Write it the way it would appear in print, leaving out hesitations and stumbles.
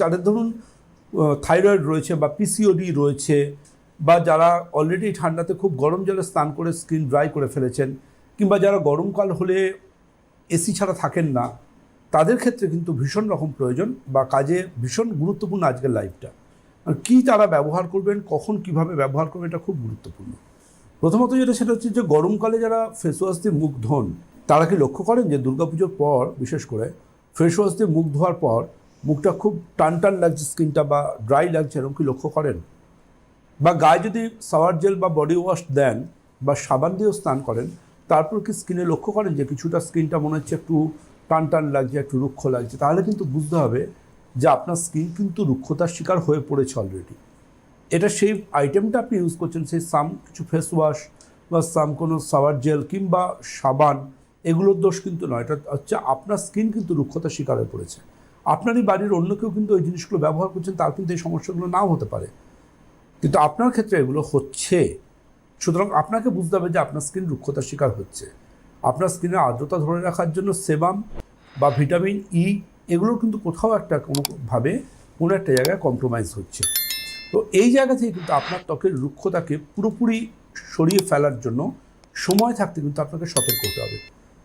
যাদের ধরুন থাইরয়েড রয়েছে বা পিসিওডি রয়েছে, বা যারা অলরেডি ঠান্ডাতে খুব গরম জলে স্নান করে স্কিন ড্রাই করে ফেলেছেন, কিংবা যারা গরমকাল হলে এসি ছাড়া থাকেন না, তাদের ক্ষেত্রে কিন্তু ভীষণ রকম প্রয়োজন বা কাজে ভীষণ গুরুত্বপূর্ণ আজকের লাইফটা। আর কী তারা ব্যবহার করবেন, কখন কিভাবে ব্যবহার করবেন, এটা খুব গুরুত্বপূর্ণ। প্রথমত যেটা সেটা হচ্ছে যে গরমকালে যারা ফেস ওয়াশ দিয়ে মুখ ধোন, তারা কি লক্ষ্য করেন যে দুর্গাপুজোর পর বিশেষ করে ফেস ওয়াশ দিয়ে মুখ ধোয়ার পর মুখটা খুব টান টান লাগছে, স্কিনটা বা ড্রাই লাগছে, এরকম কি লক্ষ্য করেন? বা গায়ে যদি শাওয়ার জেল বা বডি ওয়াশ দেন বা সাবান দিয়েও স্নান করেন, তারপর কি স্কিনে লক্ষ্য করেন যে কিছুটা স্কিনটা মনে হচ্ছে একটু টান টান লাগছে, একটু রুক্ষ লাগছে? তাহলে কিন্তু বুঝতে হবে যে আপনার স্কিন কিন্তু রুক্ষতার শিকার হয়ে পড়েছে অলরেডি। এটা সেই আইটেমটা আপনি ইউজ করছেন, সেই সাম কিছু ফেস ওয়াশ বা সাম কোনো শাওয়ার জেল কিংবা সাবান, এগুলোর দোষ কিন্তু নয়। এটা হচ্ছে আপনার স্কিন কিন্তু রুক্ষতার শিকার হয়ে পড়েছে। আপনারই বাড়ির অন্য কেউ কিন্তু ওই জিনিসগুলো ব্যবহার করছেন, তার কিন্তু এই সমস্যাগুলো নাও হতে পারে, কিন্তু আপনার ক্ষেত্রে এগুলো হচ্ছে। সুতরাং আপনাকে বুঝতে হবে যে আপনার স্কিন রুক্ষতার শিকার হচ্ছে। আপনার স্কিনের আর্দ্রতা ধরে রাখার জন্য সেবাম বা ভিটামিন ই এগুলোর কিন্তু কোথাও একটা কোনোভাবে কোনো একটা জায়গায় কম্প্রোমাইজ হচ্ছে। তো এই জায়গা থেকে কিন্তু আপনার ত্বকের রুক্ষতাকে পুরোপুরি সরিয়ে ফেলার জন্য সময় থাকতে কিন্তু আপনাকে সতর্ক হতে হবে।